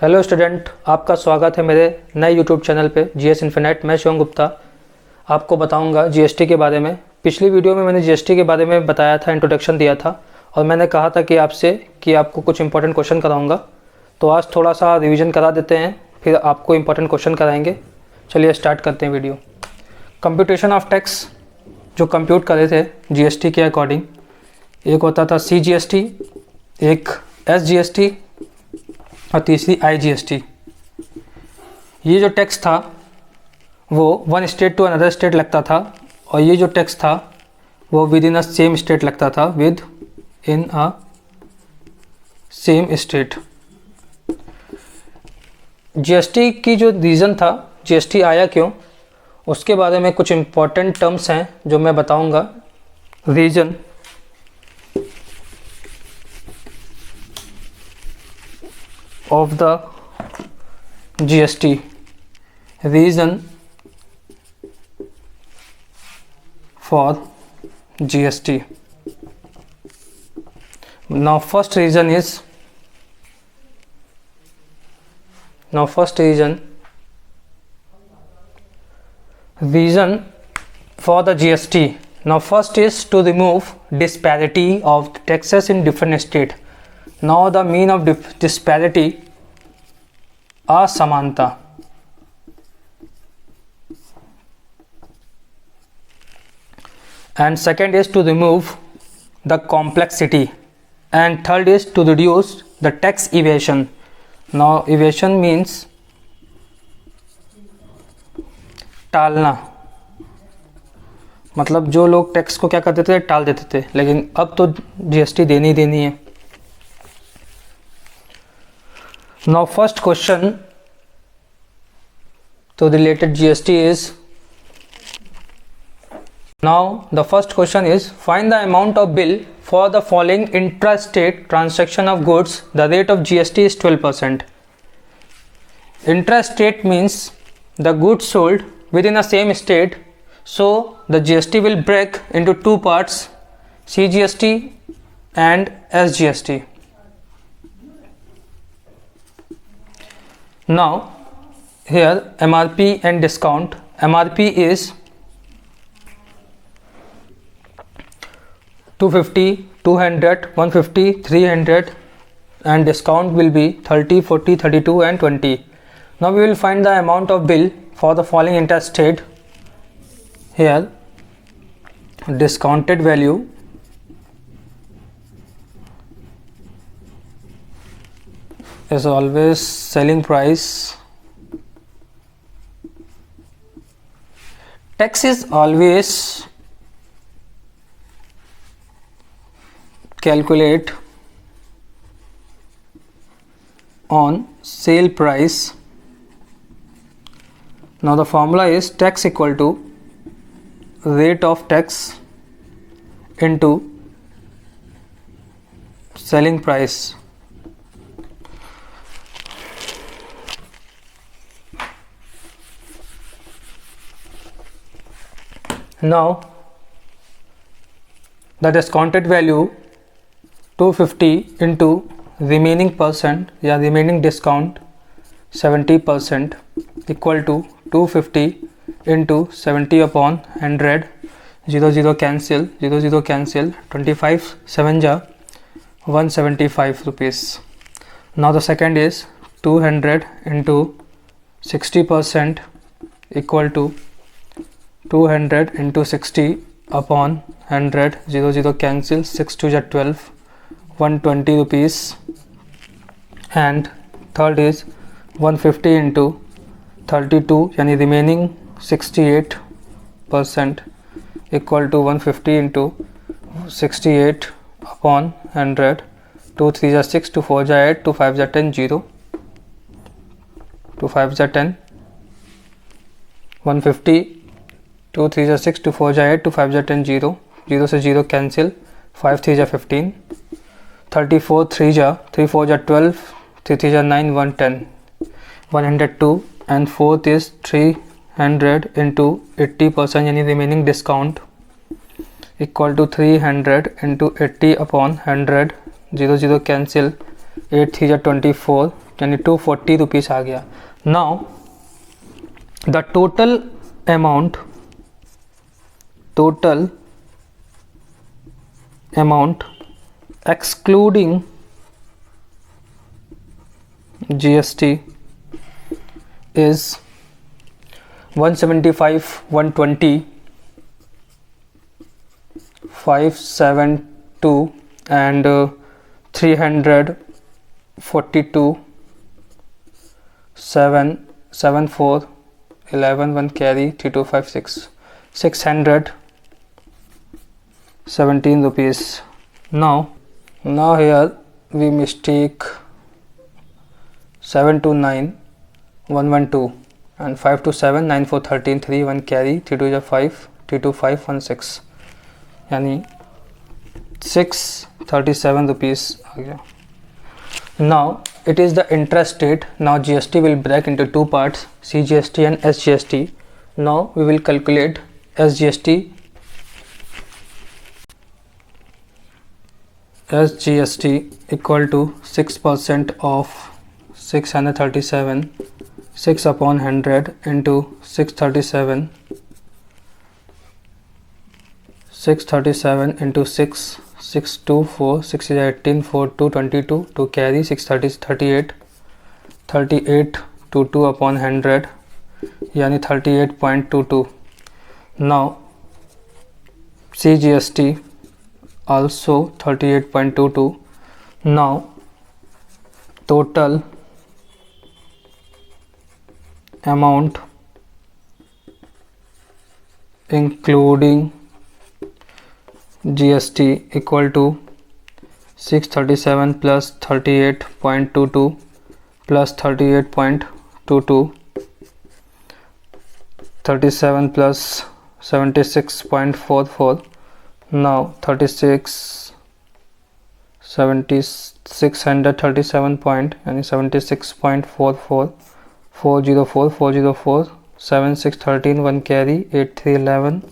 Hello student, आपका स्वागत है मेरे नए यूट्यूब चैनल पे जीएस इन्फिनेट। मैं शिवम गुप्ता आपको बताऊंगा जीएसटी के बारे में। पिछली वीडियो में मैंने जीएसटी के बारे में बताया था, इंट्रोडक्शन दिया था और मैंने कहा था कि आपको कुछ इंपॉर्टेंट क्वेश्चन कराऊंगा। तो आज थोड़ा सा रिवीजन करा देते हैं, फिर आपको इंपॉर्टेंट क्वेश्चन कराएंगे। चलिए स्टार्ट करते हैं वीडियो। कंप्यूटेशन ऑफ टैक्स जो कंप्यूट करे थे जीएसटी के अकॉर्डिंग, एक होता था CGST, एक SGST और तीसरी IGST। ये जो टैक्स था वो one state to another state लगता था और ये जो टैक्स था वो within a same state लगता था, within a same state. GST की जो रीज़न था, जीएसटी आया क्यों, उसके बारे में कुछ इम्पोर्टेंट टर्म्स हैं जो मैं बताऊंगा। Reason of the GST, reason for GST. Now first reason for the GST. Now first is to remove disparity of taxes in different state. Now the mean of disparity, असमानता। And second is to remove the complexity. And third is to reduce the tax evasion. Now evasion means टालना, मतलब जो लोग tax को क्या करते थे, टाल देते थे, लेकिन अब तो जीएसटी देनी है। Now first question to related GST is, now the first question is find the amount of bill for the following intrastate transaction of goods. The rate of GST is 12%. Intrastate means the goods sold within the same state, so the GST will break into two parts, CGST and SGST. Now here MRP and discount. MRP is 250, 200, 150, 300 and discount will be 30, 40, 32 and 20. Now we will find the amount of bill for the following interstate. Here discounted value is always selling price. Tax is always calculate on sale price. Now the formula is tax equal to rate of tax into selling price. Now the discounted value 250 into remaining percent या remaining discount 70% equal to 250 into 70 upon 100, 0 cancel, 0 cancel, 25 7 ja 175 rupees. Now the second is 200 into 60% equal to 200 into 60 upon 100, 0 cancel, 6 2 ja 12, 120 rupees. And third is 150 into 32 यानी remaining 68% equal to 150 into 68 upon 100, 2 3 ja 6, 2 4 ja 8, 2 5 ja 10, 0, 2 5 ja 10, 150, 2 3 ja 6, 2 4 ja 8, 2 5 ja 10, 0, 0 से 0 cancel, 5 3 ja 15, 34 3 ja 3 4 ja 12, 3 3 ja 9, 110, 102 and fourth is 300 into 80% यानी remaining discount equal to 300 into 80 upon 100, 0 0 cancel, 8 3 24, यानी 240 rupees आ गया। Now the total amount excluding GST is 175, 120, 572 and 342, 774, 11, 1 carry, 3256, 617 rupees. Now here we mistake 7 to 9, 112 and 5 to 7, 9 4 13, 3 1 carry, 3 2 is 5, 3 2 5 1 6, यानी 637 rupees आ गया। Now it is the interest rate. Now GST will break into two parts, CGST and SGST. Now we will calculate SGST equal to 6% of 637, 6 upon 100 into 637 into 6, 6 2 4, 6 is 18, 4 2 22, 2 carry, 6 30 is 38, 38 to 2 upon 100 यानी 38.22. Now CGST also 38.22. Now total amount including GST equal to 637 plus 38.22 plus 38.22, 37 plus 76.44. Now 637 point यानी 76.44, 404 404, 7 6 13, 1 carry, 8 3 11,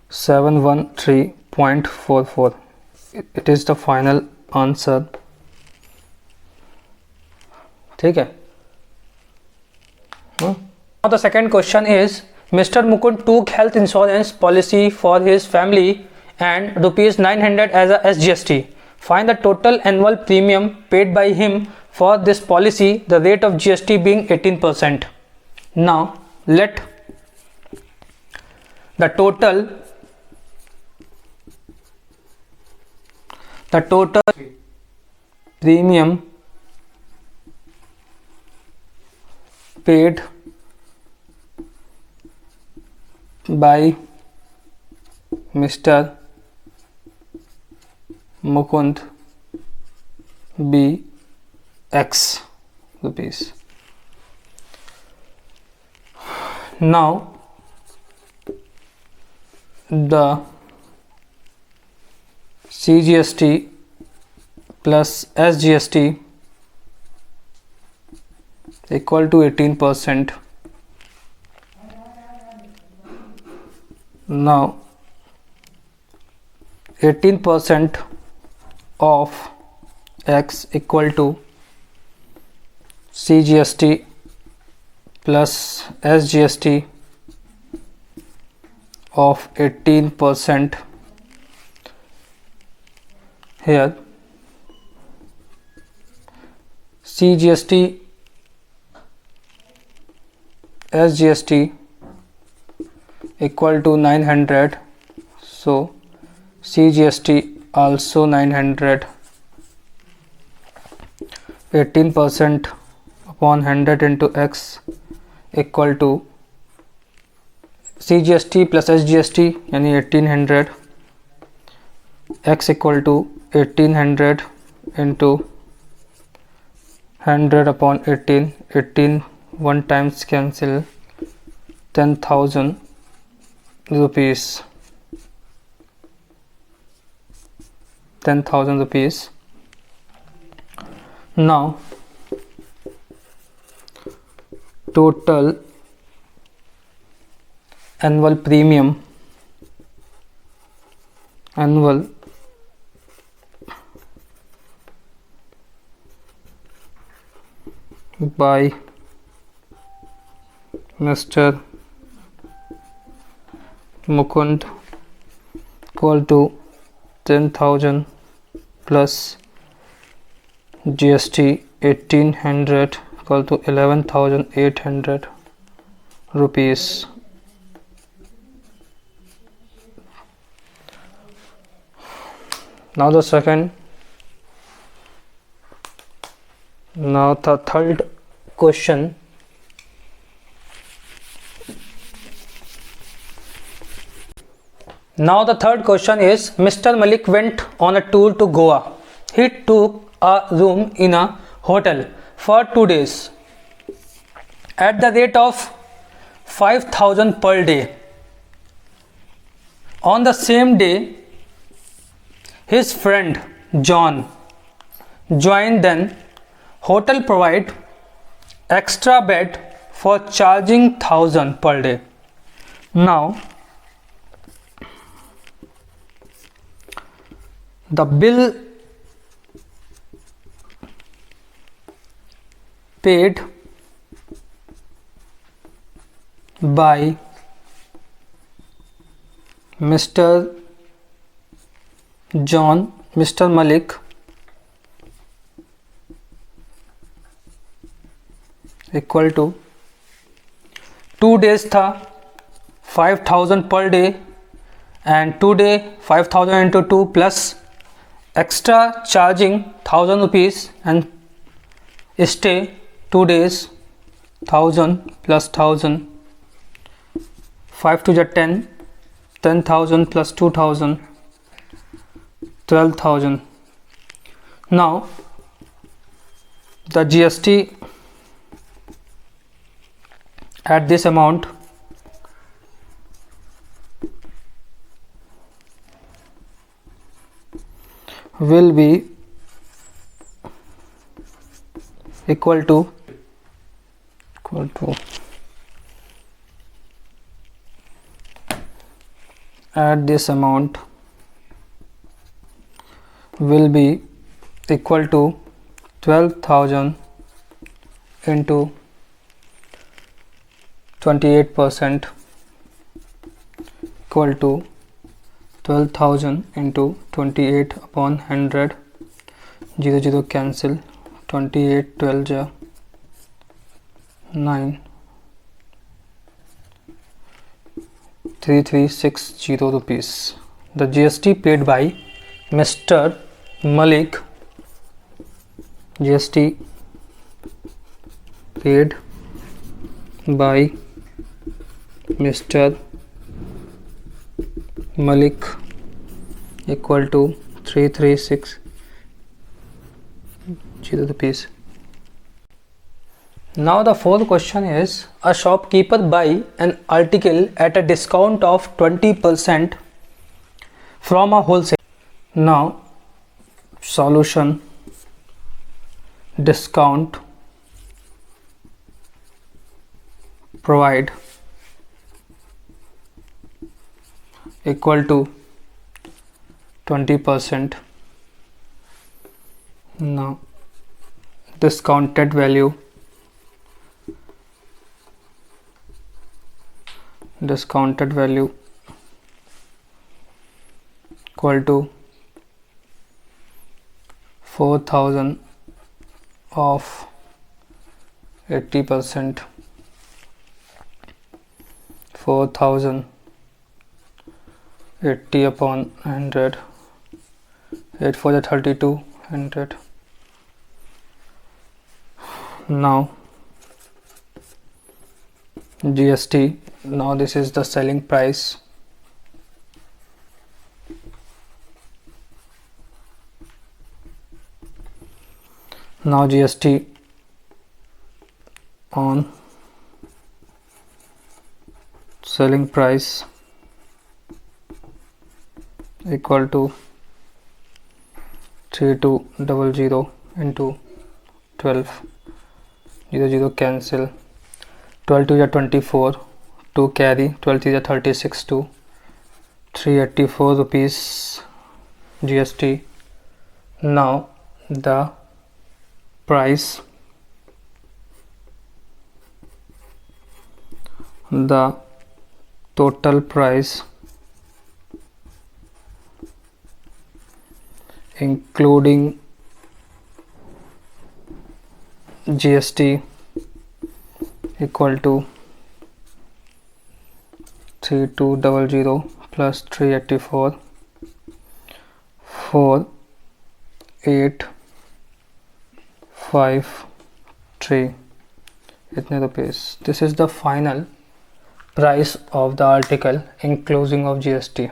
713.44. It is the final answer. ठीक है। Now the second question is, Mr. Mukund took health insurance policy for his family and rupees 900 as a SGST. Find the total annual premium paid by him for this policy, the rate of GST being 18%. Now let the total premium paid by Mr. Mukund be X rupees. Now the CGST plus SGST equal to 18%. Now 18% of X equal to CGST plus SGST of 18%. Here CGST SGST equal to 900, so CGST also 900. 18% upon 100 into X equal to CGST plus SGST यानी 1800, X equal to 1800 into 100 upon 18, 18 1 times cancel, 10,000 rupees. 10,000 rupees. Now total annual premium by Mr. Mukund equal to 10,000 plus GST 1800 equal to 11,800 rupees. Now the third question. Now the third question is, Mr. Malik went on a tour to Goa. He took a room in a hotel for 2 days at the rate of 5,000 per day. On the same day, his friend John joined. Then hotel provide extra bed for charging 1,000 per day. Now the bill paid by Mr. John, Mr. Malik equal to 2 days था 5,000 per day and 2 day 5,000 into 2 plus extra charging 1,000 rupees and stay 2 days 1,000 plus 1,000 5 to 10 10,000 plus 2,000 12,000. Now the GST at this amount will be equal to at this amount will be equal to 12,000 into 28% equal to 12,000 into 28 upon 100. 0 0 cancel. 28 12 ja 9 3360 rupees. The GST paid by Mr. Malik, GST paid by Mr. Malik equal to 3360 rupees. Now the fourth question is, a shopkeeper buy an article at a discount of 20% from a wholesale. Now solution: discount provide equal to 20%. Now discounted value equal to 4,000 of 80%. 4,000 80 upon 100. 8 for the 3200. Now GST. Now this is the selling price. Now GST on selling price equal to 3200 into 12. 0 0 cancel. 12 to 24, 2 carry. 12 to 36 to 384 rupees GST. Now the price the total price including GST equal to 3200 plus 384 4853 इतने rupees. This is the final price of the article including of GST.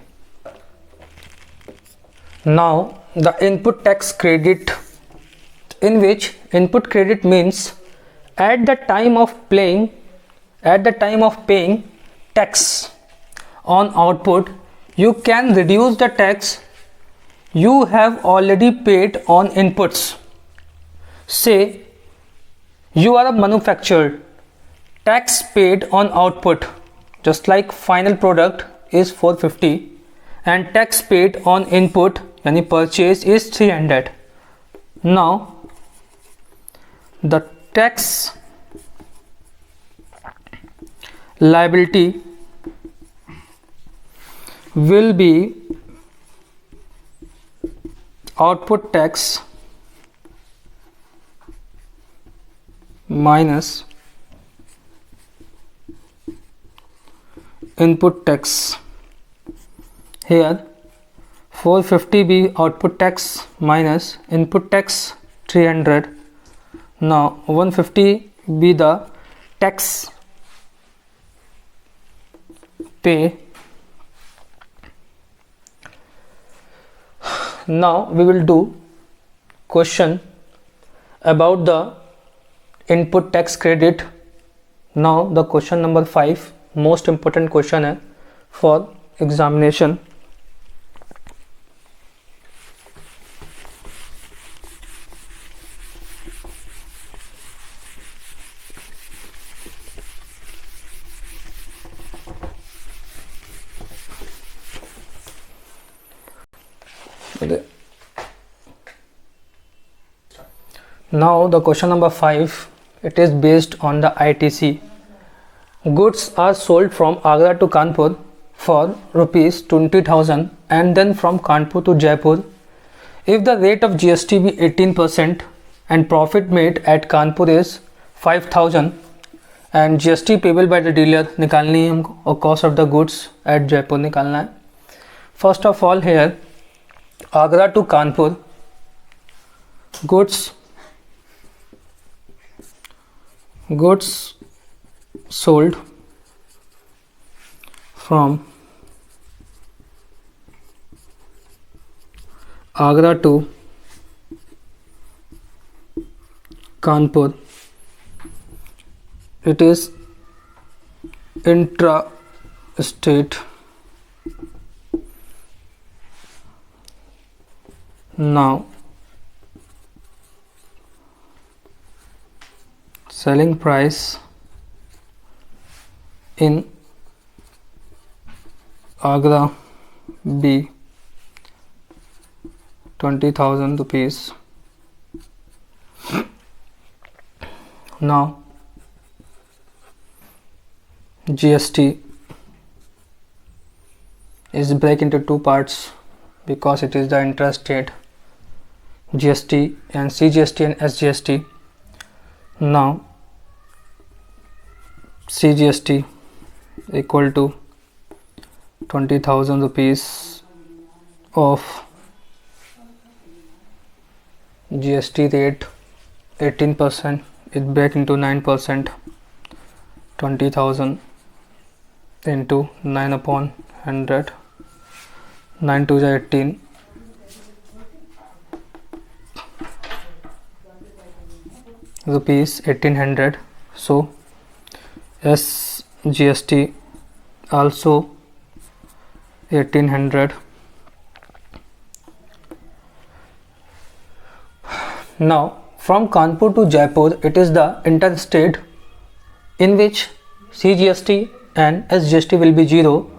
Now the input tax credit, in which input credit means at the time of paying tax on output, you can reduce the tax you have already paid on inputs. Say you are a manufacturer, tax paid on output just like final product is 450 and tax paid on input yani purchase is 300. Now the tax liability will be output tax minus input tax. Here 450 be output tax minus input tax 300. Now 150 be the tax pay. Now we will do question about the input tax credit. Now the question number 5 most important question है for examination. Now the question number 5, it is based on the ITC. Goods are sold from Agra to Kanpur for rupees 20,000 and then from Kanpur to Jaipur. If the rate of GST be 18% and profit made at Kanpur is 5,000 and GST payable by the dealer निकालनी है हमको और cost of the goods at Jaipur निकालना है. First of all here Agra to Kanpur goods sold from Agra to Kanpur, it is intra-state. Now selling price in Agra be 20,000 rupees. Now GST is break into two parts because it is the intrastate GST and CGST and SGST. Now CGST equal to 20,000 rupees of GST rate 18%, it break into 9%, 20,000 into 9 upon 100, 9 to the 18, rupees 1800. So SGST also 1800. Now from Kanpur to Jaipur it is the interstate in which CGST and SGST will be 0,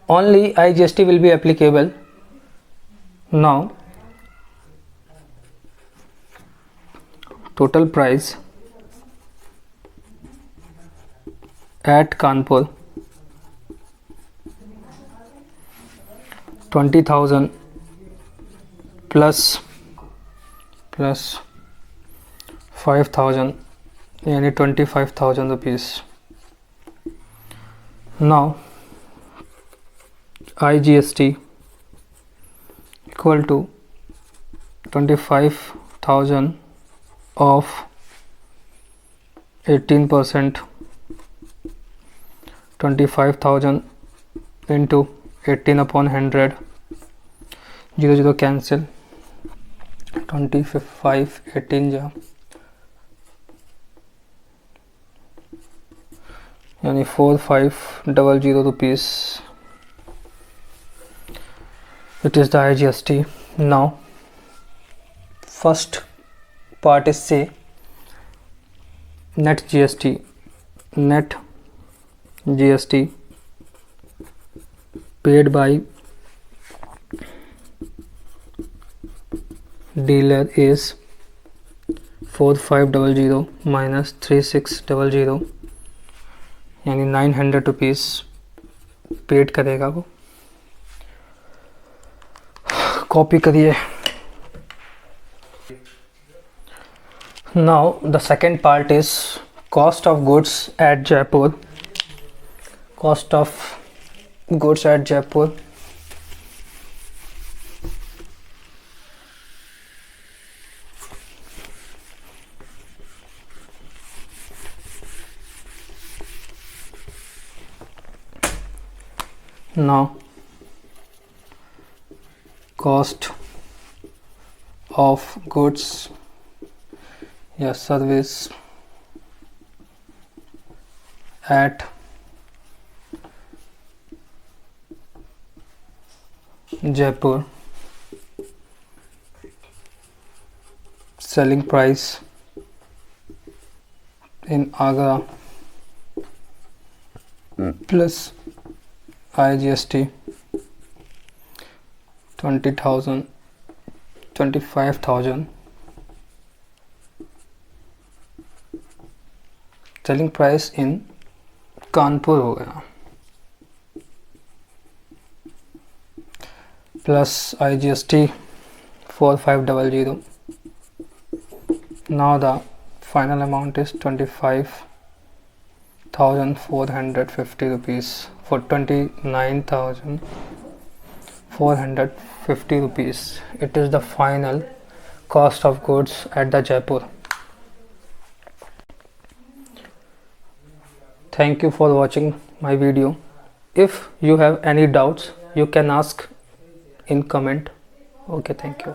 only IGST will be applicable. Now total price at Kanpur 20,000 plus 5,000 यानी 25,000 rupees. Now IGST equal to 25,000 of 18%, 25,000 into 18 upon 100, 0 cancel, 25 18 जा यानी 4500 rupees. It is the IGST. Now first part is say net GST. Net GST paid by dealer is 4500 minus 3600 यानी 900 rupees paid करेगा वो. Copy करिए. Now the second part is cost of goods at Jaipur. Cost of goods at Jaipur. Now cost of goods या service at Jaipur. Selling price in Agra plus IGST 20,000 25,000. Selling price in Kanpur हो गया plus IGST 4500. Now the final amount is 25,450 rupees for 29,450 rupees. It is the final cost of goods at the Jaipur. Thank you for watching my video. If you have any doubts, you can ask in comment. Okay, thank you.